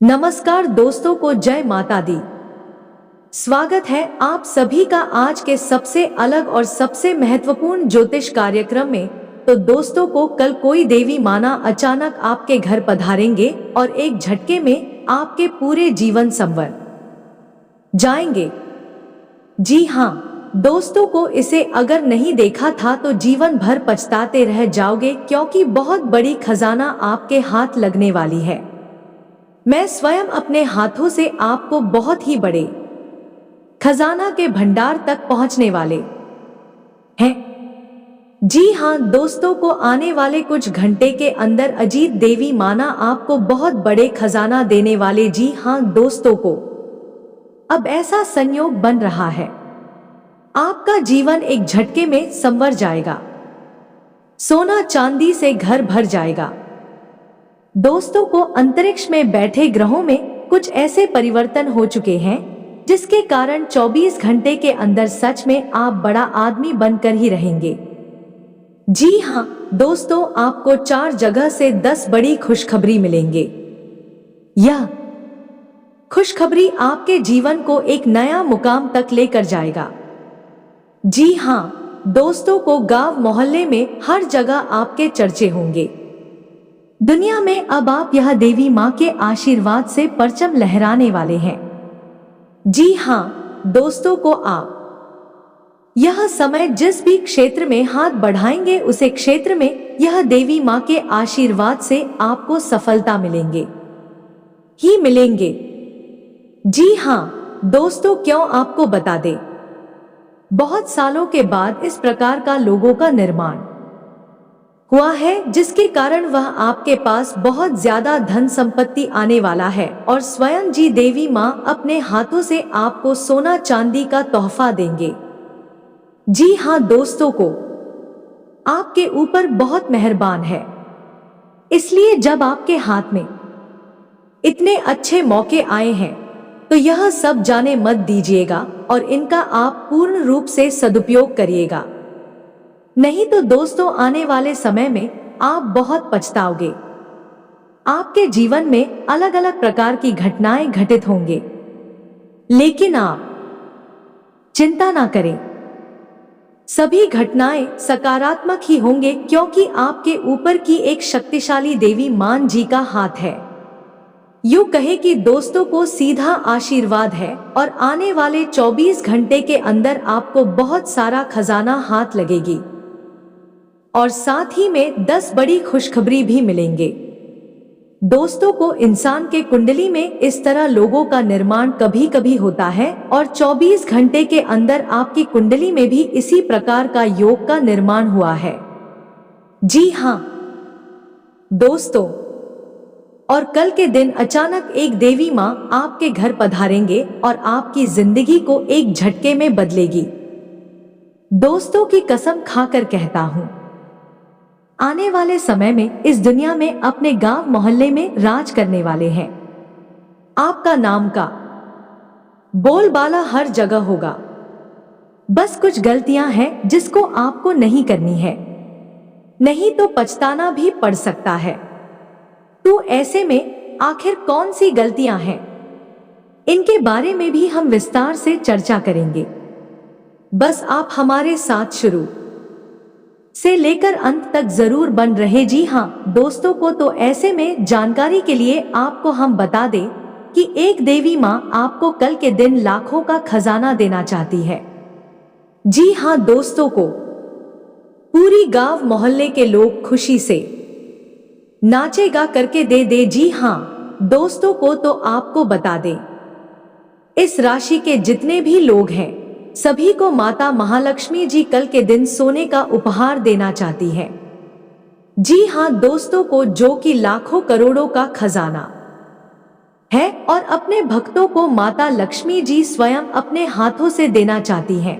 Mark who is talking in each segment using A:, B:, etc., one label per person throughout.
A: नमस्कार दोस्तों को जय माता दी। स्वागत है आप सभी का आज के सबसे अलग और सबसे महत्वपूर्ण ज्योतिष कार्यक्रम में। तो दोस्तों को कल कोई देवी माना अचानक आपके घर पधारेंगे और एक झटके में आपके पूरे जीवन संवर जाएंगे। जी हाँ दोस्तों को इसे अगर नहीं देखा था तो जीवन भर पछताते रह जाओगे, क्योंकि बहुत बड़ी खजाना आपके हाथ लगने वाली है। मैं स्वयं अपने हाथों से आपको बहुत ही बड़े खजाना के भंडार तक पहुंचने वाले हैं। जी हाँ दोस्तों को आने वाले कुछ घंटे के अंदर अजीत देवी माना आपको बहुत बड़े खजाना देने वाले। जी हाँ दोस्तों को अब ऐसा संयोग बन रहा है, आपका जीवन एक झटके में संवर जाएगा, सोना चांदी से घर भर जाएगा। दोस्तों को अंतरिक्ष में बैठे ग्रहों में कुछ ऐसे परिवर्तन हो चुके हैं जिसके कारण 24 घंटे के अंदर सच में आप बड़ा आदमी बनकर ही रहेंगे। जी हाँ दोस्तों आपको 4 जगह से 10 बड़ी खुशखबरी मिलेंगे। यह खुशखबरी आपके जीवन को एक नया मुकाम तक लेकर जाएगा। जी हाँ दोस्तों को गांव मोहल्ले में हर जगह आपके चर्चे होंगे। दुनिया में अब आप यह देवी माँ के आशीर्वाद से परचम लहराने वाले हैं। जी हाँ दोस्तों को आप यह समय जिस भी क्षेत्र में हाथ बढ़ाएंगे उसे क्षेत्र में यह देवी माँ के आशीर्वाद से आपको सफलता मिलेंगे ही मिलेंगे। जी हाँ दोस्तों क्यों आपको बता दें, बहुत सालों के बाद इस प्रकार का लोगों का निर्माण हुआ है जिसके कारण वह आपके पास बहुत ज्यादा धन संपत्ति आने वाला है और स्वयं जी देवी माँ अपने हाथों से आपको सोना चांदी का तोहफा देंगे। जी हाँ दोस्तों को आपके ऊपर बहुत मेहरबान है, इसलिए जब आपके हाथ में इतने अच्छे मौके आए हैं तो यह सब जाने मत दीजिएगा और इनका आप पूर्ण रूप से सदुपयोग करिएगा, नहीं तो दोस्तों आने वाले समय में आप बहुत पछताओगे। आपके जीवन में अलग अलग प्रकार की घटनाएं घटित होंगे, लेकिन आप चिंता ना करें, सभी घटनाएं सकारात्मक ही होंगे, क्योंकि आपके ऊपर की एक शक्तिशाली देवी मां जी का हाथ है। यूं कहे कि दोस्तों को सीधा आशीर्वाद है और आने वाले 24 घंटे के अंदर आपको बहुत सारा खजाना हाथ लगेगी और साथ ही में 10 बड़ी खुशखबरी भी मिलेंगे। दोस्तों को इंसान के कुंडली में इस तरह लोगों का निर्माण कभी कभी होता है और 24 घंटे के अंदर आपकी कुंडली में भी इसी प्रकार का योग का निर्माण हुआ है। जी हाँ दोस्तों, और कल के दिन अचानक एक देवी माँ आपके घर पधारेंगे और आपकी जिंदगी को एक झटके में बदलेगी। दोस्तों की कसम खाकर कहता हूँ, आने वाले समय में इस दुनिया में अपने गांव मोहल्ले में राज करने वाले हैं। आपका नाम का बोलबाला हर जगह होगा। बस कुछ गलतियां हैं जिसको आपको नहीं करनी है, नहीं तो पछताना भी पड़ सकता है। तो ऐसे में आखिर कौन सी गलतियां हैं, इनके बारे में भी हम विस्तार से चर्चा करेंगे। बस आप हमारे साथ शुरू से लेकर अंत तक जरूर बन रहे। जी हाँ दोस्तों को तो ऐसे में जानकारी के लिए आपको हम बता दें कि एक देवी माँ आपको कल के दिन लाखों का खजाना देना चाहती है। जी हाँ दोस्तों को पूरी गांव मोहल्ले के लोग खुशी से नाचेगा करके दे। जी हाँ दोस्तों को तो आपको बता दें, इस राशि के जितने भी लोग हैं सभी को माता महालक्ष्मी जी कल के दिन सोने का उपहार देना चाहती है। जी हाँ दोस्तों को जो कि लाखों करोड़ों का खजाना है और अपने भक्तों को माता लक्ष्मी जी स्वयं अपने हाथों से देना चाहती हैं।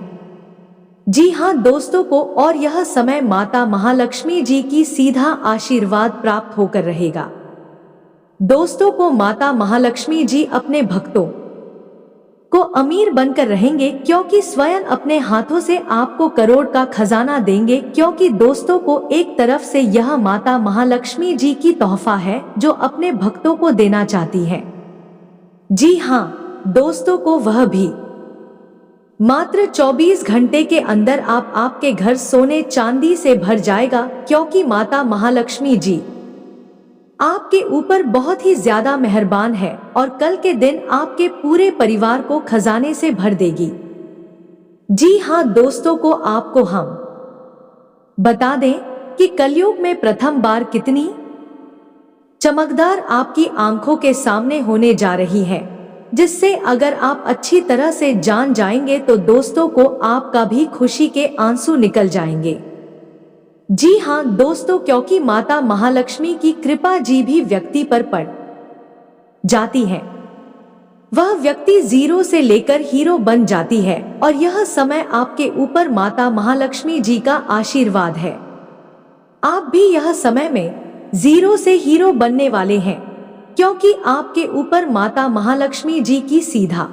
A: जी हाँ दोस्तों को, और यह समय माता महालक्ष्मी जी की सीधा आशीर्वाद प्राप्त होकर रहेगा। दोस्तों को माता महालक्ष्मी जी अपने भक्तों को अमीर बनकर रहेंगे, क्योंकि स्वयं अपने हाथों से आपको करोड़ का खजाना देंगे। क्योंकि दोस्तों को एक तरफ से यह माता महालक्ष्मी जी की तोहफा है जो अपने भक्तों को देना चाहती है। जी हाँ दोस्तों को वह भी मात्र 24 घंटे के अंदर आपके घर सोने चांदी से भर जाएगा, क्योंकि माता महालक्ष्मी जी आपके ऊपर बहुत ही ज्यादा मेहरबान है और कल के दिन आपके पूरे परिवार को खजाने से भर देगी। जी हाँ दोस्तों को आपको हम बता दें कि कलयुग में प्रथम बार कितनी चमकदार आपकी आंखों के सामने होने जा रही है, जिससे अगर आप अच्छी तरह से जान जाएंगे तो दोस्तों को आपका भी खुशी के आंसू निकल जाएंगे। जी हाँ दोस्तों, क्योंकि माता महालक्ष्मी की कृपा जी भी व्यक्ति पर पड़ जाती है, वह व्यक्ति जीरो से लेकर हीरो बन जाती है और यह समय आपके ऊपर माता महालक्ष्मी जी का आशीर्वाद है। आप भी यह समय में जीरो से हीरो बनने वाले हैं, क्योंकि आपके ऊपर माता महालक्ष्मी जी की सीधा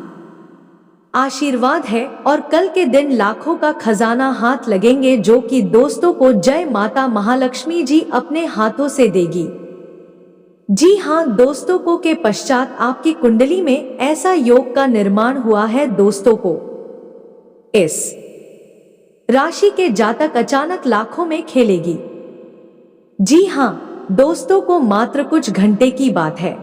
A: आशीर्वाद है और कल के दिन लाखों का खजाना हाथ लगेंगे, जो कि दोस्तों को जय माता महालक्ष्मी जी अपने हाथों से देगी। जी हाँ दोस्तों को के पश्चात आपकी कुंडली में ऐसा योग का निर्माण हुआ है दोस्तों को इस राशि के जातक अचानक लाखों में खेलेगी। जी हाँ दोस्तों को मात्र कुछ घंटे की बात है,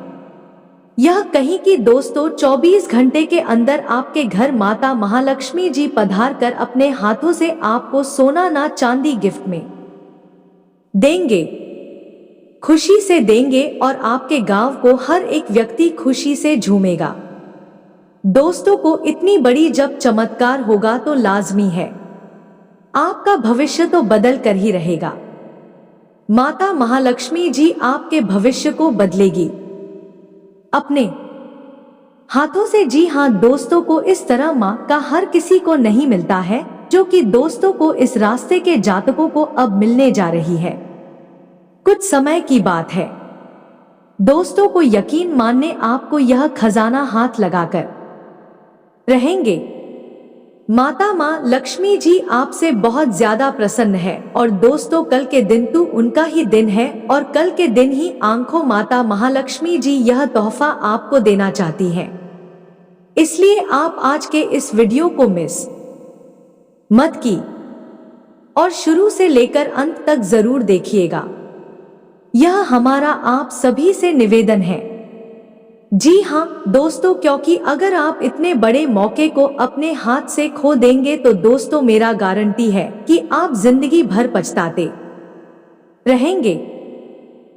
A: यह कहीं कि दोस्तों 24 घंटे के अंदर आपके घर माता महालक्ष्मी जी पधार कर अपने हाथों से आपको सोना ना चांदी गिफ्ट में देंगे, खुशी से देंगे और आपके गांव को हर एक व्यक्ति खुशी से झूमेगा। दोस्तों को इतनी बड़ी जब चमत्कार होगा तो लाजमी है आपका भविष्य तो बदल कर ही रहेगा। माता महालक्ष्मी जी आपके भविष्य को बदलेगी अपने हाथों से। जी हाँ दोस्तों को इस तरह माँ का हर किसी को नहीं मिलता है, जो कि दोस्तों को इस रास्ते के जातकों को अब मिलने जा रही है। कुछ समय की बात है दोस्तों को यकीन मानने आपको यह खजाना हाथ लगाकर रहेंगे। माता माँ लक्ष्मी जी आपसे बहुत ज्यादा प्रसन्न है और दोस्तों कल के दिन तो उनका ही दिन है और कल के दिन ही आंखों माता महालक्ष्मी जी यह तोहफा आपको देना चाहती हैं। इसलिए आप आज के इस वीडियो को मिस मत की और शुरू से लेकर अंत तक जरूर देखिएगा, यह हमारा आप सभी से निवेदन है। जी हाँ दोस्तों, क्योंकि अगर आप इतने बड़े मौके को अपने हाथ से खो देंगे तो दोस्तों मेरा गारंटी है कि आप जिंदगी भर पछताते रहेंगे।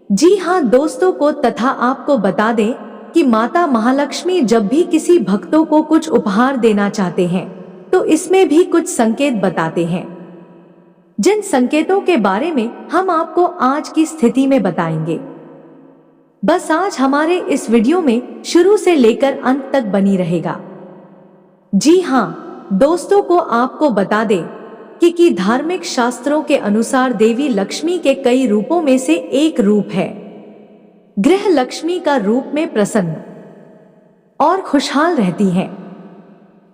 A: जी हाँ दोस्तों को तथा आपको बता दें कि माता महालक्ष्मी जब भी किसी भक्तों को कुछ उपहार देना चाहते हैं तो इसमें भी कुछ संकेत बताते हैं, जिन संकेतों के बारे में हम आपको आज की स्थिति में बताएंगे। बस आज हमारे इस वीडियो में शुरू से लेकर अंत तक बनी रहेगा। जी हाँ दोस्तों को आपको बता दें कि धार्मिक शास्त्रों के अनुसार देवी लक्ष्मी के कई रूपों में से एक रूप है गृह लक्ष्मी का रूप में प्रसन्न और खुशहाल रहती हैं।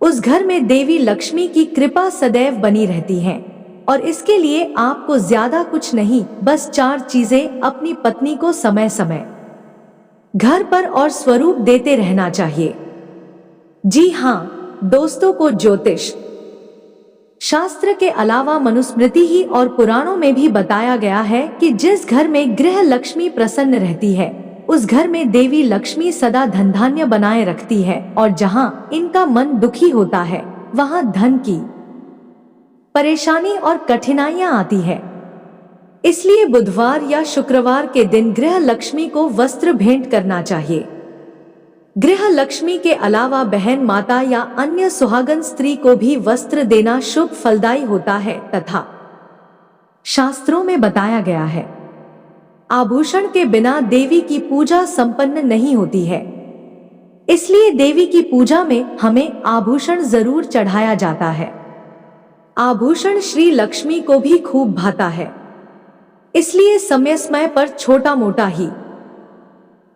A: उस घर में देवी लक्ष्मी की कृपा सदैव बनी रहती है और इसके लिए आपको ज्यादा कुछ नहीं, बस 4 चीजें अपनी पत्नी को समय समय घर पर और स्वरूप देते रहना चाहिए। जी हाँ दोस्तों को ज्योतिष शास्त्र के अलावा मनुस्मृति ही और पुराणों में भी बताया गया है कि जिस घर में गृह लक्ष्मी प्रसन्न रहती है उस घर में देवी लक्ष्मी सदा धन धान्य बनाए रखती है और जहां इनका मन दुखी होता है वहां धन की परेशानी और कठिनाइयां आती है। इसलिए बुधवार या शुक्रवार के दिन गृह लक्ष्मी को वस्त्र भेंट करना चाहिए। गृह लक्ष्मी के अलावा बहन माता या अन्य सुहागन स्त्री को भी वस्त्र देना शुभ फलदायी होता है तथा शास्त्रों में बताया गया है आभूषण के बिना देवी की पूजा संपन्न नहीं होती है। इसलिए देवी की पूजा में हमें आभूषण जरूर चढ़ाया जाता है। आभूषण श्री लक्ष्मी को भी खूब भाता है, इसलिए समय समय पर छोटा मोटा ही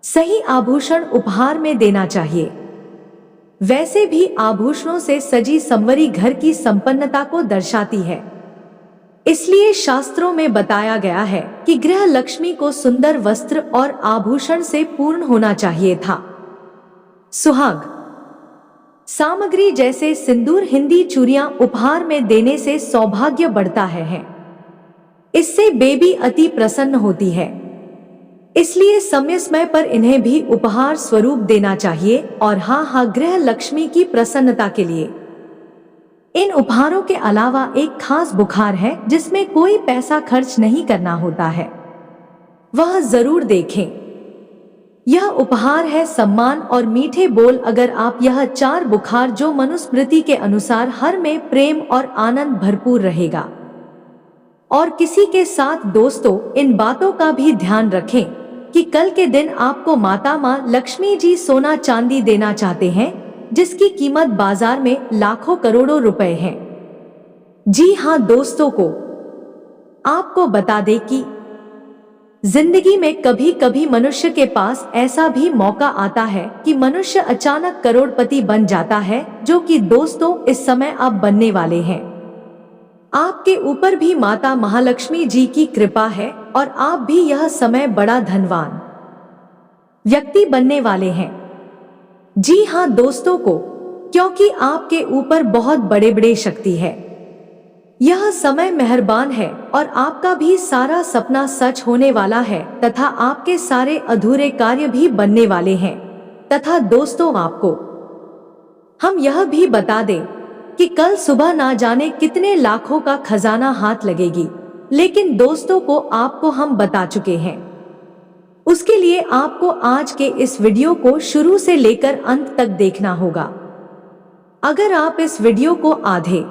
A: सही आभूषण उपहार में देना चाहिए। वैसे भी आभूषणों से सजी संवरी घर की संपन्नता को दर्शाती है। इसलिए शास्त्रों में बताया गया है कि गृह लक्ष्मी को सुंदर वस्त्र और आभूषण से पूर्ण होना चाहिए था। सुहाग सामग्री जैसे सिंदूर, हिंदी चूड़ियां उपहार में देने से सौभाग्य बढ़ता है। इससे बेबी अति प्रसन्न होती है, इसलिए समय पर इन्हें भी उपहार स्वरूप देना चाहिए। और हाँ, गृह लक्ष्मी की प्रसन्नता के लिए इन उपहारों के अलावा एक खास बुखार है जिसमें कोई पैसा खर्च नहीं करना होता है, वह जरूर देखें। यह उपहार है सम्मान और मीठे बोल। अगर आप यह 4 बुखार जो मनुस्मृति के अनुसार हर में प्रेम और आनंद भरपूर रहेगा। और किसी के साथ दोस्तों इन बातों का भी ध्यान रखें कि कल के दिन आपको माता माँ लक्ष्मी जी सोना चांदी देना चाहते हैं जिसकी कीमत बाजार में लाखों करोड़ों रुपए है। जी हाँ दोस्तों, को आपको बता दें कि जिंदगी में कभी कभी मनुष्य के पास ऐसा भी मौका आता है कि मनुष्य अचानक करोड़पति बन जाता है, जो कि दोस्तों इस समय आप बनने वाले हैं। आपके ऊपर भी माता महालक्ष्मी जी की कृपा है और आप भी यह समय बड़ा धनवान व्यक्ति बनने वाले हैं। जी हाँ दोस्तों, को क्योंकि आपके ऊपर बहुत बड़े बड़े शक्ति है। यह समय मेहरबान है और आपका भी सारा सपना सच होने वाला है तथा आपके सारे अधूरे कार्य भी बनने वाले हैं। तथा दोस्तों, आपको हम यह भी बता दें कि कल सुबह ना जाने कितने लाखों का खजाना हाथ लगेगी, लेकिन दोस्तों को आपको हम बता चुके हैं। उसके लिए आपको आज के इस वीडियो को शुरू से लेकर अंत तक देखना होगा। अगर आप इस वीडियो को आधे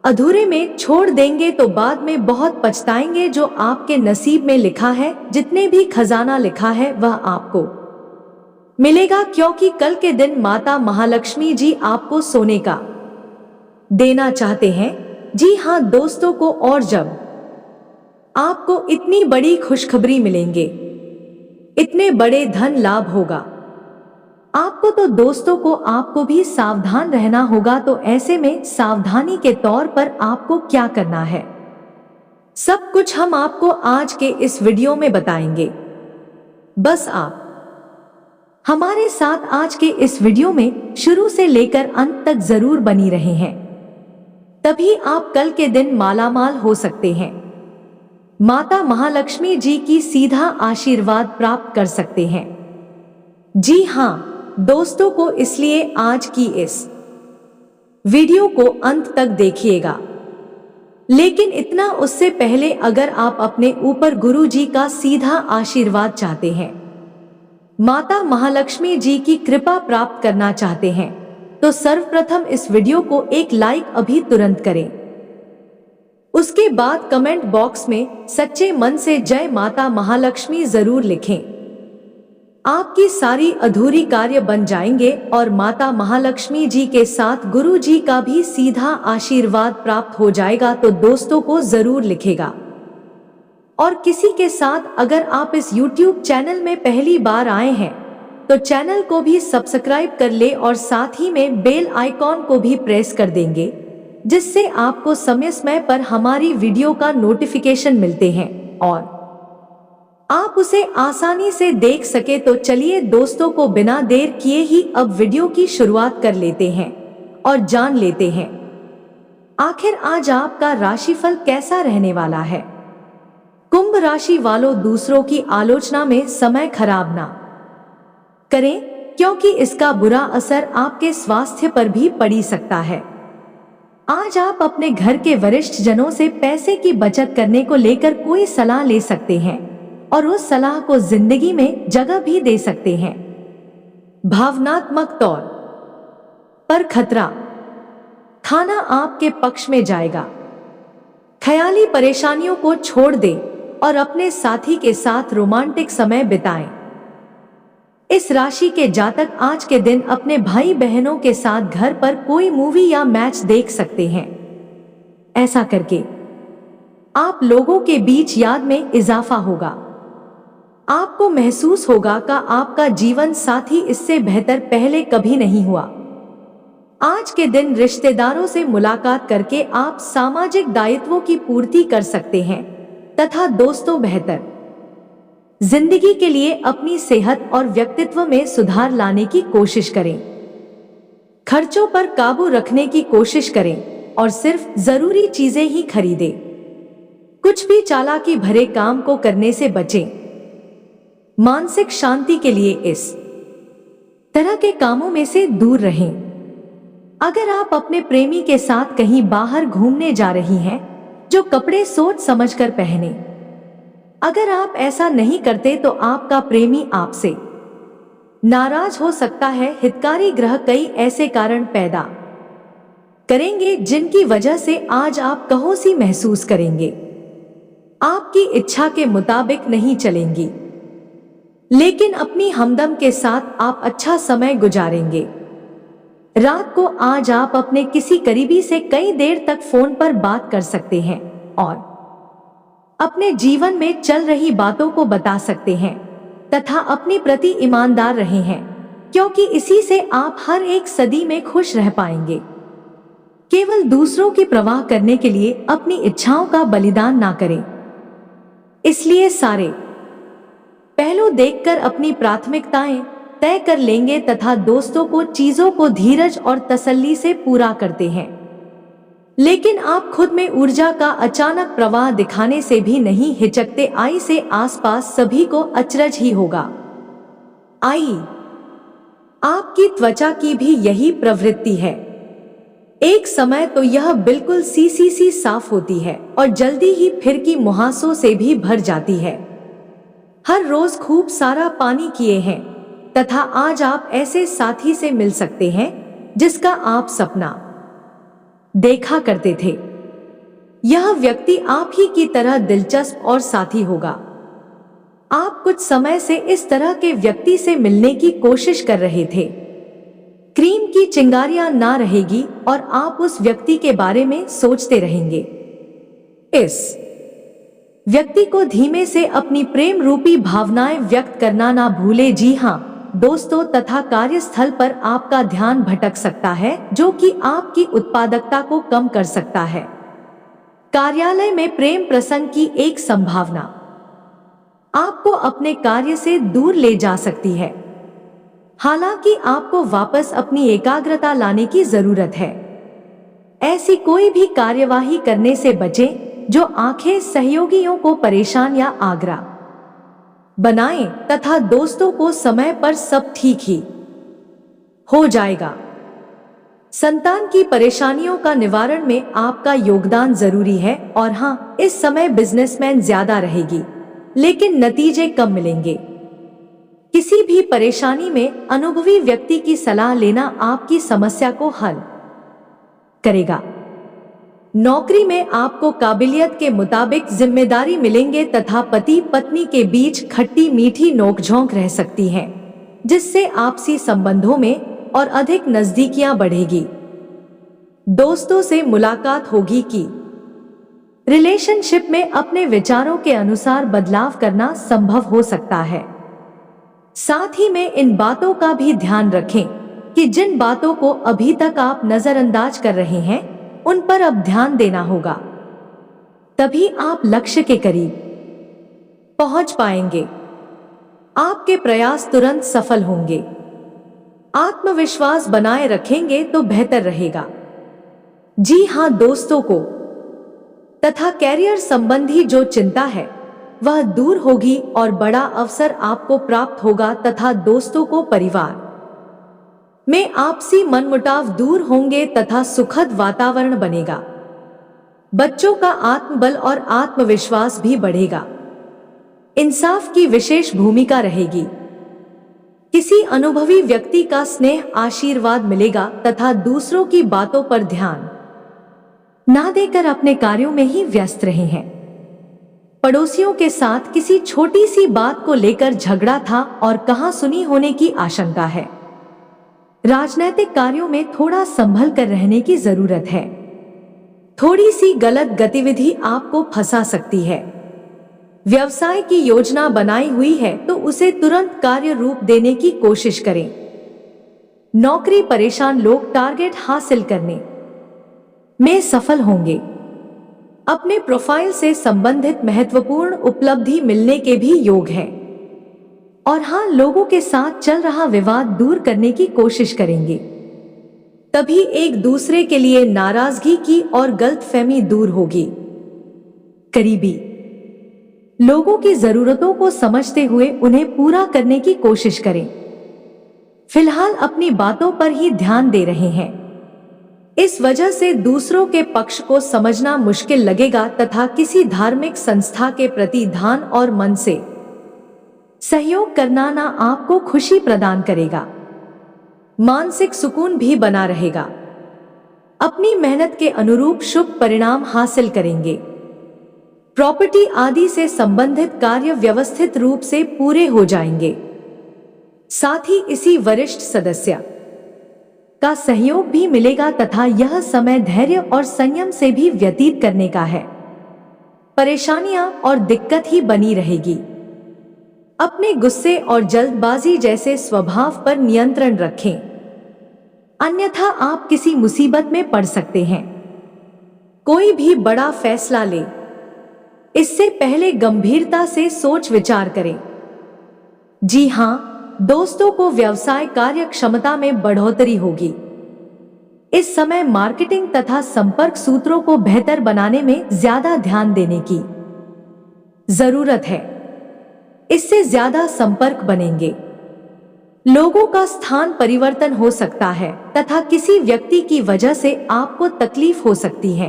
A: अधूरे में छोड़ देंगे तो बाद में बहुत पछताएंगे। जो आपके नसीब में लिखा है, जितने भी खजाना लिखा है, वह आपको मिलेगा, क्योंकि कल के दिन माता महालक्ष्मी जी आपको सोने का देना चाहते हैं। जी हाँ दोस्तों, को और जब आपको इतनी बड़ी खुशखबरी मिलेंगे, इतने बड़े धन लाभ होगा आपको, तो दोस्तों को आपको भी सावधान रहना होगा। तो ऐसे में सावधानी के तौर पर आपको क्या करना है, सब कुछ हम आपको आज के इस वीडियो में बताएंगे। बस आप हमारे साथ आज के इस वीडियो में शुरू से लेकर अंत तक जरूर बनी रहे हैं, तभी आप कल के दिन मालामाल हो सकते हैं, माता महालक्ष्मी जी की सीधा आशीर्वाद प्राप्त कर सकते हैं। जी हाँ दोस्तों, को इसलिए आज की इस वीडियो को अंत तक देखिएगा। लेकिन इतना उससे पहले अगर आप अपने ऊपर गुरु जी का सीधा आशीर्वाद चाहते हैं, माता महालक्ष्मी जी की कृपा प्राप्त करना चाहते हैं, तो सर्वप्रथम इस वीडियो को एक लाइक अभी तुरंत करें। उसके बाद कमेंट बॉक्स में सच्चे मन से जय माता महालक्ष्मी जरूर लिखें। आपकी सारी अधूरी कार्य बन जाएंगे और माता महालक्ष्मी जी के साथ गुरु जी का भी सीधा आशीर्वाद प्राप्त हो जाएगा। तो दोस्तों को जरूर लिखेगा। और किसी के साथ अगर आप इस YouTube चैनल में पहली बार आए हैं तो चैनल को भी सब्सक्राइब कर ले और साथ ही में बेल आइकॉन को भी प्रेस कर देंगे, जिससे आपको समय पर हमारी वीडियो का नोटिफिकेशन मिलते हैं और आप उसे आसानी से देख सके। तो चलिए दोस्तों, को बिना देर किए ही अब वीडियो की शुरुआत कर लेते हैं और जान लेते हैं आखिर आज आपका राशिफल कैसा रहने वाला है। कुंभ राशि वालों, दूसरों की आलोचना में समय खराब ना करें, क्योंकि इसका बुरा असर आपके स्वास्थ्य पर भी पड़ सकता है। आज आप अपने घर के वरिष्ठ जनों से पैसे की बचत करने को लेकर कोई सलाह ले सकते हैं और उस सलाह को जिंदगी में जगह भी दे सकते हैं। भावनात्मक तौर पर खतरा खाना आपके पक्ष में जाएगा। ख्याली परेशानियों को छोड़ दें और अपने साथी के साथ रोमांटिक समय बिताएं। इस राशि के जातक आज के दिन अपने भाई बहनों के साथ घर पर कोई मूवी या मैच देख सकते हैं। ऐसा करके आप लोगों के बीच याद में इजाफा होगा। आपको महसूस होगा कि आपका जीवन साथी इससे बेहतर पहले कभी नहीं हुआ। आज के दिन रिश्तेदारों से मुलाकात करके आप सामाजिक दायित्वों की पूर्ति कर सकते हैं तथा दोस्तों बेहतर जिंदगी के लिए अपनी सेहत और व्यक्तित्व में सुधार लाने की कोशिश करें। खर्चों पर काबू रखने की कोशिश करें और सिर्फ जरूरी चीजें ही खरीदें। कुछ भी चालाकी भरे काम को करने से बचें। मानसिक शांति के लिए इस तरह के कामों में से दूर रहें। अगर आप अपने प्रेमी के साथ कहीं बाहर घूमने जा रही हैं, जो कपड़े सोच समझकर पहने। अगर आप ऐसा नहीं करते तो आपका प्रेमी आपसे नाराज हो सकता है। हितकारी ग्रह कई ऐसे कारण पैदा करेंगे जिनकी वजह से आज आप कहोसी महसूस करेंगे। आपकी इच्छा के मुताबिक नहीं चलेंगी, लेकिन अपनी हमदम के साथ आप अच्छा समय गुजारेंगे। रात को आज आप अपने किसी करीबी से कई देर तक फोन पर बात कर सकते हैं और अपने जीवन में चल रही बातों को बता सकते हैं तथा अपने प्रति ईमानदार रहे हैं, क्योंकि इसी से आप हर एक सदी में खुश रह पाएंगे। केवल दूसरों की परवाह करने के लिए अपनी इच्छाओं का बलिदान ना करें। इसलिए सारे पहलू देखकर अपनी प्राथमिकताएं तय कर लेंगे तथा दोस्तों को चीजों को धीरज और तसल्ली से पूरा करते हैं। लेकिन आप खुद में ऊर्जा का अचानक प्रवाह दिखाने से भी नहीं हिचकते। आई से आसपास सभी को अचरज ही होगा। आई, आपकी त्वचा की भी यही प्रवृत्ति है। एक समय तो यह बिल्कुल सी साफ होती है और जल्दी ही फिर की मुहासों से भी भर जाती है। हर रोज खूब सारा पानी किए हैं तथा आज आप ऐसे साथी से मिल सकते हैं जिसका आप सपना देखा करते थे। यह व्यक्ति आप ही की तरह दिलचस्प और साथी होगा। आप कुछ समय से इस तरह के व्यक्ति से मिलने की कोशिश कर रहे थे। क्रीम की चिंगारियां ना रहेगी और आप उस व्यक्ति के बारे में सोचते रहेंगे। इस व्यक्ति को धीमे से अपनी प्रेम रूपी भावनाएं व्यक्त करना ना भूले। जी हाँ दोस्तों, तथा कार्यस्थल पर आपका ध्यान भटक सकता है, जो कि आपकी उत्पादकता को कम कर सकता है। कार्यालय में प्रेम प्रसंग की एक संभावना आपको अपने कार्य से दूर ले जा सकती है। हालांकि आपको वापस अपनी एकाग्रता लाने की जरूरत है। ऐसी कोई भी कार्यवाही करने से बचें जो आंखें सहयोगियों को परेशान या आगरा बनाएं तथा दोस्तों को समय पर सब ठीक ही हो जाएगा। संतान की परेशानियों का निवारण में आपका योगदान जरूरी है और हाँ, इस समय बिजनेसमैन ज्यादा रहेगी, लेकिन नतीजे कम मिलेंगे। किसी भी परेशानी में अनुभवी व्यक्ति की सलाह लेना आपकी समस्या को हल करेगा। नौकरी में आपको काबिलियत के मुताबिक जिम्मेदारी मिलेंगे तथा पति पत्नी के बीच खट्टी मीठी नोकझोंक रह सकती है, जिससे आपसी संबंधों में और अधिक नजदीकियां बढ़ेगी। दोस्तों से मुलाकात होगी कि रिलेशनशिप में अपने विचारों के अनुसार बदलाव करना संभव हो सकता है। साथ ही में इन बातों का भी ध्यान रखें कि जिन बातों को अभी तक आप नजरअंदाज कर रहे हैं उन पर अब ध्यान देना होगा, तभी आप लक्ष्य के करीब पहुंच पाएंगे। आपके प्रयास तुरंत सफल होंगे। आत्मविश्वास बनाए रखेंगे तो बेहतर रहेगा। जी हां दोस्तों को तथा कैरियर संबंधी जो चिंता है वह दूर होगी और बड़ा अवसर आपको प्राप्त होगा तथा दोस्तों को परिवार में आपसी मनमुटाव दूर होंगे तथा सुखद वातावरण बनेगा। बच्चों का आत्मबल और आत्मविश्वास भी बढ़ेगा। इंसाफ की विशेष भूमिका रहेगी। किसी अनुभवी व्यक्ति का स्नेह आशीर्वाद मिलेगा तथा दूसरों की बातों पर ध्यान ना देकर अपने कार्यों में ही व्यस्त रहे हैं। पड़ोसियों के साथ किसी छोटी सी बात को लेकर झगड़ा था और कहां सुनी होने की आशंका है। राजनीतिक कार्यों में थोड़ा संभल कर रहने की जरूरत है। थोड़ी सी गलत गतिविधि आपको फंसा सकती है। व्यवसाय की योजना बनाई हुई है तो उसे तुरंत कार्य रूप देने की कोशिश करें। नौकरी परेशान लोग टारगेट हासिल करने में सफल होंगे। अपने प्रोफाइल से संबंधित महत्वपूर्ण उपलब्धि मिलने के भी योग है। और हाँ, लोगों के साथ चल रहा विवाद दूर करने की कोशिश करेंगे। तभी एक दूसरे के लिए नाराजगी की और गलतफहमी दूर होगी। करीबी लोगों की जरूरतों को समझते हुए उन्हें पूरा करने की कोशिश करें। फिलहाल अपनी बातों पर ही ध्यान दे रहे हैं। इस वजह से दूसरों के पक्ष को समझना मुश्किल लगेगा तथा किसी धार्मिक संस्था के प्रति ध्यान और मन से सहयोग करना ना आपको खुशी प्रदान करेगा, मानसिक सुकून भी बना रहेगा। अपनी मेहनत के अनुरूप शुभ परिणाम हासिल करेंगे। प्रॉपर्टी आदि से संबंधित कार्य व्यवस्थित रूप से पूरे हो जाएंगे। साथ ही इसी वरिष्ठ सदस्य का सहयोग भी मिलेगा तथा यह समय धैर्य और संयम से भी व्यतीत करने का है। परेशानियां और दिक्कत ही बनी रहेगी। अपने गुस्से और जल्दबाजी जैसे स्वभाव पर नियंत्रण रखें, अन्यथा आप किसी मुसीबत में पड़ सकते हैं। कोई भी बड़ा फैसला ले, इससे पहले गंभीरता से सोच विचार करें। जी हाँ दोस्तों को व्यवसाय कार्य क्षमता में बढ़ोतरी होगी। इस समय मार्केटिंग तथा संपर्क सूत्रों को बेहतर बनाने में ज्यादा ध्यान देने की जरूरत है। इससे ज्यादा संपर्क बनेंगे। लोगों का स्थान परिवर्तन हो सकता है तथा किसी व्यक्ति की वजह से आपको तकलीफ हो सकती है।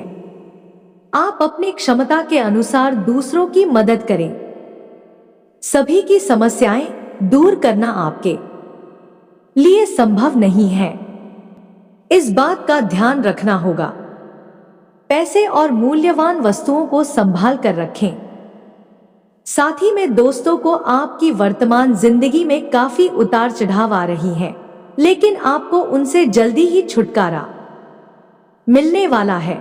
A: आप अपनी क्षमता के अनुसार दूसरों की मदद करें। सभी की समस्याएं दूर करना आपके लिए संभव नहीं है, इस बात का ध्यान रखना होगा। पैसे और मूल्यवान वस्तुओं को संभाल कर रखें। साथ ही में दोस्तों को आपकी वर्तमान जिंदगी में काफी उतार चढ़ाव आ रही है, लेकिन आपको उनसे जल्दी ही छुटकारा मिलने वाला है।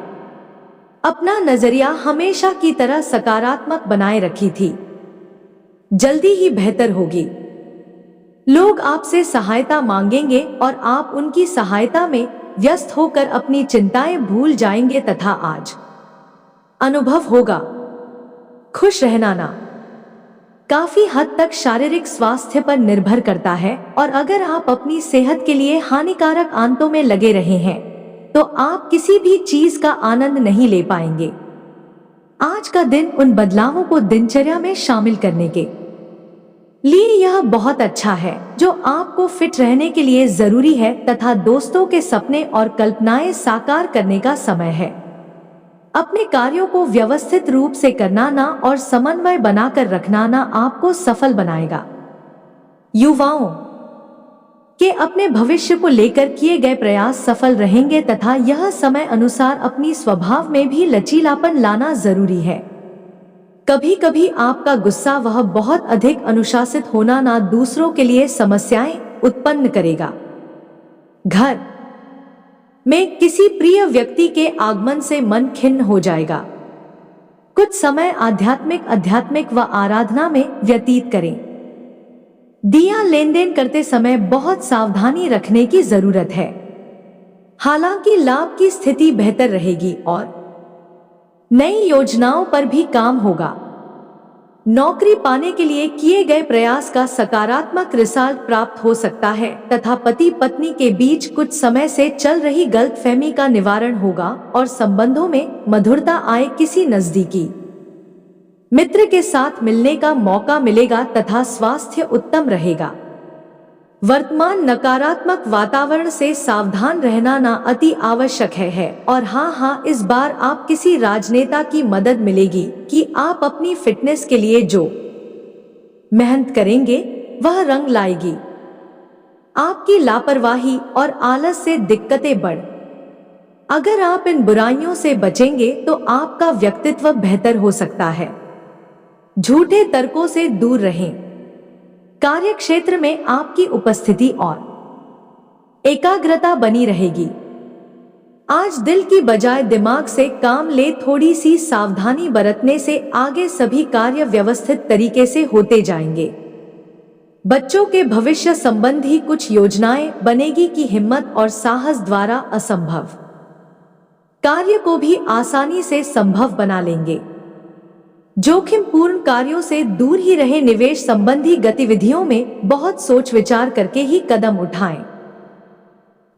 A: अपना नजरिया हमेशा की तरह सकारात्मक बनाए रखी थी, जल्दी ही बेहतर होगी। लोग आपसे सहायता मांगेंगे और आप उनकी सहायता में व्यस्त होकर अपनी चिंताएं भूल जाएंगे तथा आज अनुभव होगा खुश रहना ना काफी हद तक शारीरिक स्वास्थ्य पर निर्भर करता है, और अगर आप अपनी सेहत के लिए हानिकारक आंतों में लगे रहे हैं तो आप किसी भी चीज का आनंद नहीं ले पाएंगे। आज का दिन उन बदलावों को दिनचर्या में शामिल करने के लिए यह बहुत अच्छा है जो आपको फिट रहने के लिए जरूरी है तथा दोस्तों के सपने और कल्पनाएं साकार करने का समय है। अपने कार्यों को व्यवस्थित रूप से करना ना और समन्वय बनाकर रखना ना आपको सफल बनाएगा। युवाओं के अपने भविष्य को लेकर किए गए प्रयास सफल रहेंगे तथा यह समय अनुसार अपनी स्वभाव में भी लचीलापन लाना जरूरी है। कभी कभी आपका गुस्सा वह बहुत अधिक अनुशासित होना ना दूसरों के लिए समस्याएं उत्पन्न करेगा। घर में किसी प्रिय व्यक्ति के आगमन से मन खिन्न हो जाएगा। कुछ समय आध्यात्मिक व आराधना में व्यतीत करें। दिया लेन देन करते समय बहुत सावधानी रखने की जरूरत है। हालांकि लाभ की स्थिति बेहतर रहेगी और नई योजनाओं पर भी काम होगा। नौकरी पाने के लिए किए गए प्रयास का सकारात्मक रिजल्ट प्राप्त हो सकता है तथा पति पत्नी के बीच कुछ समय से चल रही गलतफहमी का निवारण होगा और संबंधों में मधुरता आए। किसी नजदीकी मित्र के साथ मिलने का मौका मिलेगा तथा स्वास्थ्य उत्तम रहेगा। वर्तमान नकारात्मक वातावरण से सावधान रहना ना अति आवश्यक है। और हाँ, इस बार आप किसी राजनेता की मदद मिलेगी कि आप अपनी फिटनेस के लिए जो मेहनत करेंगे वह रंग लाएगी। आपकी लापरवाही और आलस से दिक्कतें बढ़। अगर आप इन बुराइयों से बचेंगे तो आपका व्यक्तित्व बेहतर हो सकता है। झूठे तर्कों से दूर रहें। कार्य क्षेत्र में आपकी उपस्थिति और एकाग्रता बनी रहेगी। आज दिल की बजाय दिमाग से काम ले। थोड़ी सी सावधानी बरतने से आगे सभी कार्य व्यवस्थित तरीके से होते जाएंगे। बच्चों के भविष्य संबंधी कुछ योजनाएं बनेगी कि हिम्मत और साहस द्वारा असंभव कार्य को भी आसानी से संभव बना लेंगे। जोखिमपूर्ण कार्यों से दूर ही रहे। निवेश संबंधी गतिविधियों में बहुत सोच विचार करके ही कदम उठाएं।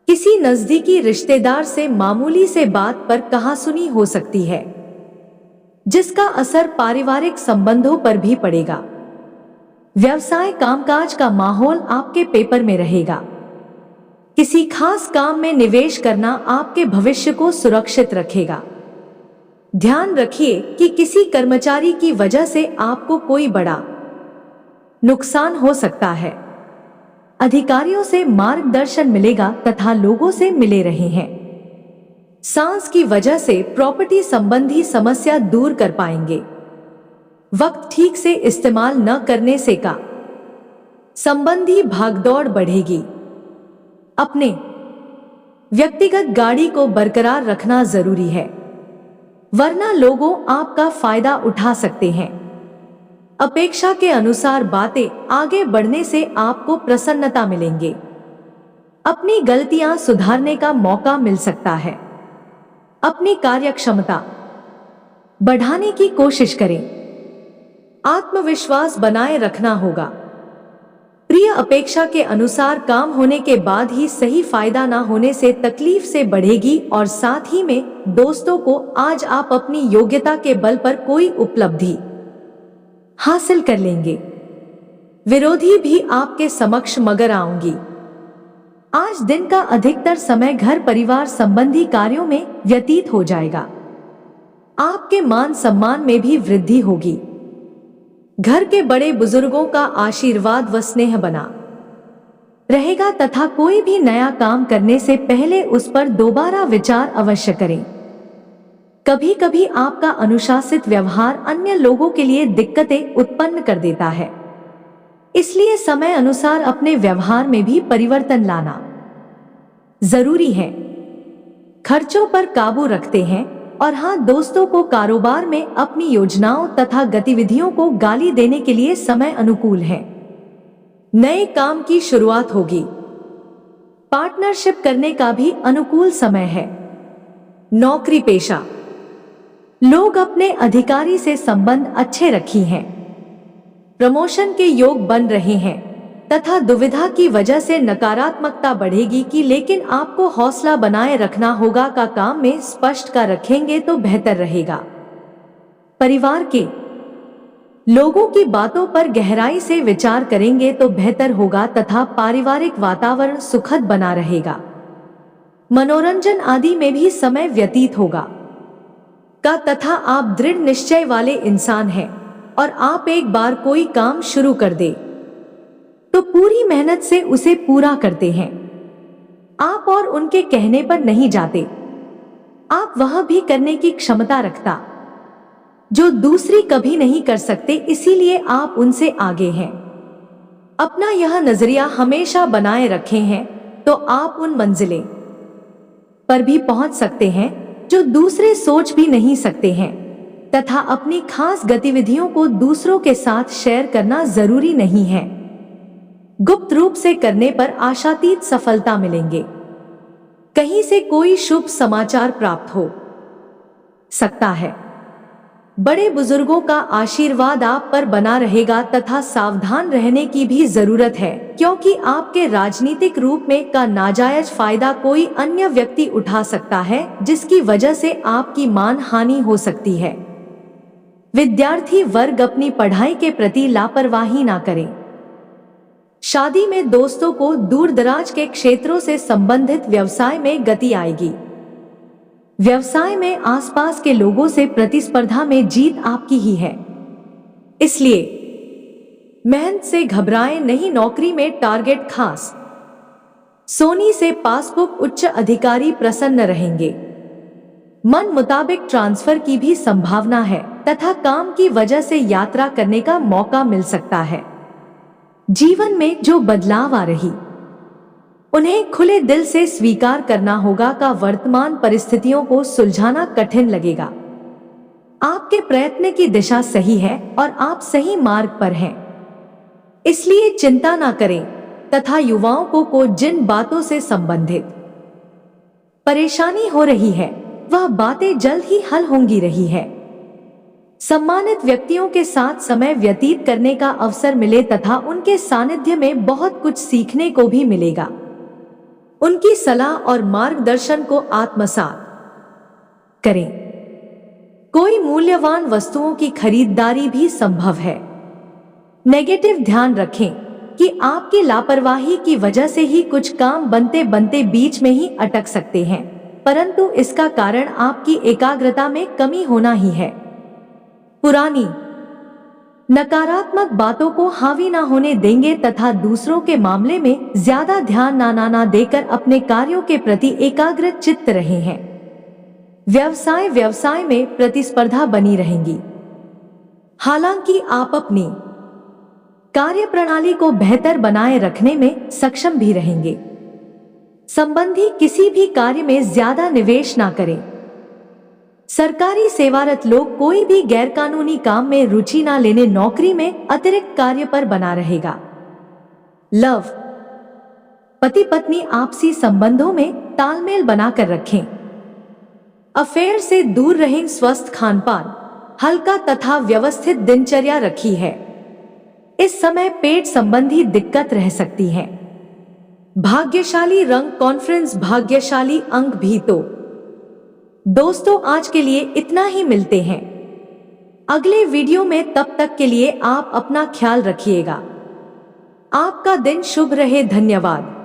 A: किसी नजदीकी रिश्तेदार से मामूली से बात पर कहासुनी हो सकती है, जिसका असर पारिवारिक संबंधों पर भी पड़ेगा। व्यवसाय कामकाज का माहौल आपके पेपर में रहेगा। किसी खास काम में निवेश करना आपके भविष्य को सुरक्षित रखेगा। ध्यान रखिए कि किसी कर्मचारी की वजह से आपको कोई बड़ा नुकसान हो सकता है। अधिकारियों से मार्गदर्शन मिलेगा तथा लोगों से मिले रहे हैं। सांस की वजह से प्रॉपर्टी संबंधी समस्या दूर कर पाएंगे। वक्त ठीक से इस्तेमाल न करने से का संबंधी भागदौड़ बढ़ेगी। अपने व्यक्तिगत गाड़ी को बरकरार रखना जरूरी है, वरना लोगों आपका फायदा उठा सकते हैं। अपेक्षा के अनुसार बातें आगे बढ़ने से आपको प्रसन्नता मिलेंगे। अपनी गलतियां सुधारने का मौका मिल सकता है। अपनी कार्यक्षमता बढ़ाने की कोशिश करें। आत्मविश्वास बनाए रखना होगा। प्रिय अपेक्षा के अनुसार काम होने के बाद ही सही फायदा ना होने से तकलीफ से बढ़ेगी और साथ ही में दोस्तों को आज आप अपनी योग्यता के बल पर कोई उपलब्धि हासिल कर लेंगे। विरोधी भी आपके समक्ष मगर आऊंगी। आज दिन का अधिकतर समय घर परिवार संबंधी कार्यों में व्यतीत हो जाएगा। आपके मान सम्मान में भी वृद्धि होगी। घर के बड़े बुजुर्गों का आशीर्वाद व स्नेह बना रहेगा तथा कोई भी नया काम करने से पहले उस पर दोबारा विचार अवश्य करें। कभी कभी आपका अनुशासित व्यवहार अन्य लोगों के लिए दिक्कतें उत्पन्न कर देता है, इसलिए समय अनुसार अपने व्यवहार में भी परिवर्तन लाना जरूरी है। खर्चों पर काबू रखते हैं और हाँ, दोस्तों को कारोबार में अपनी योजनाओं तथा गतिविधियों को गाली देने के लिए समय अनुकूल है। नए काम की शुरुआत होगी। पार्टनरशिप करने का भी अनुकूल समय है। नौकरी पेशा लोग अपने अधिकारी से संबंध अच्छे रखी हैं। प्रमोशन के योग बन रहे हैं तथा दुविधा की वजह से नकारात्मकता बढ़ेगी कि लेकिन आपको हौसला बनाए रखना होगा। का काम में स्पष्ट का रखेंगे तो बेहतर रहेगा। परिवार के लोगों की बातों पर गहराई से विचार करेंगे तो बेहतर होगा तथा पारिवारिक वातावरण सुखद बना रहेगा। मनोरंजन आदि में भी समय व्यतीत होगा का तथा आप दृढ़ निश्चय वाले इंसान हैं और आप एक बार कोई काम शुरू कर दे तो पूरी मेहनत से उसे पूरा करते हैं। आप और उनके कहने पर नहीं जाते। आप वह भी करने की क्षमता रखता जो दूसरी कभी नहीं कर सकते, इसीलिए आप उनसे आगे हैं। अपना यह नजरिया हमेशा बनाए रखे हैं तो आप उन मंजिलें पर भी पहुंच सकते हैं जो दूसरे सोच भी नहीं सकते हैं तथा अपनी खास गतिविधियों को दूसरों के साथ शेयर करना जरूरी नहीं है। गुप्त रूप से करने पर आशातीत सफलता मिलेंगे। कहीं से कोई शुभ समाचार प्राप्त हो सकता है। बड़े बुजुर्गों का आशीर्वाद आप पर बना रहेगा तथा सावधान रहने की भी जरूरत है, क्योंकि आपके राजनीतिक रूप में का नाजायज फायदा कोई अन्य व्यक्ति उठा सकता है, जिसकी वजह से आपकी मान हानि हो सकती है। विद्यार्थी वर्ग अपनी पढ़ाई के प्रति लापरवाही ना करें। शादी में दोस्तों को दूर दराज के क्षेत्रों से संबंधित व्यवसाय में गति आएगी। व्यवसाय में आसपास के लोगों से प्रतिस्पर्धा में जीत आपकी ही है, इसलिए मेहनत से घबराएं नहीं। नौकरी में टारगेट खास सोनी से पासबुक उच्च अधिकारी प्रसन्न रहेंगे। मन मुताबिक ट्रांसफर की भी संभावना है तथा काम की वजह से यात्रा करने का मौका मिल सकता है। जीवन में जो बदलाव आ रही उन्हें खुले दिल से स्वीकार करना होगा। का वर्तमान परिस्थितियों को सुलझाना कठिन लगेगा। आपके प्रयत्न की दिशा सही है और आप सही मार्ग पर हैं, इसलिए चिंता ना करें तथा युवाओं को जिन बातों से संबंधित परेशानी हो रही है वह बातें जल्द ही हल होंगी रही है। सम्मानित व्यक्तियों के साथ समय व्यतीत करने का अवसर मिले तथा उनके सानिध्य में बहुत कुछ सीखने को भी मिलेगा। उनकी सलाह और मार्गदर्शन को आत्मसात करें। कोई मूल्यवान वस्तुओं की खरीदारी भी संभव है। नेगेटिव ध्यान रखें कि आपकी लापरवाही की वजह से ही कुछ काम बनते बनते बीच में ही अटक सकते हैं, परंतु इसका कारण आपकी एकाग्रता में कमी होना ही है। पुरानी नकारात्मक बातों को हावी ना होने देंगे तथा दूसरों के मामले में ज्यादा ध्यान ना देकर अपने कार्यों के प्रति एकाग्र चित्त रहे हैं। व्यवसाय में प्रतिस्पर्धा बनी रहेंगी। हालांकि आप अपनी कार्यप्रणाली को बेहतर बनाए रखने में सक्षम भी रहेंगे। संबंधी किसी भी कार्य में ज्यादा निवेश ना करें। सरकारी सेवारत लोग कोई भी गैरकानूनी काम में रुचि ना लेने नौकरी में अतिरिक्त कार्य पर बना रहेगा। लव, पति पत्नी आपसी संबंधों में तालमेल बनाकर रखें। अफेयर से दूर रहें। स्वस्थ खानपान, हल्का तथा व्यवस्थित दिनचर्या रखी है। इस समय पेट संबंधी दिक्कत रह सकती है। भाग्यशाली रंग कॉन्फ्रेंस, भाग्यशाली अंक भी। तो दोस्तों आज के लिए इतना ही, मिलते हैं अगले वीडियो में। तब तक के लिए आप अपना ख्याल रखिएगा। आपका दिन शुभ रहे। धन्यवाद।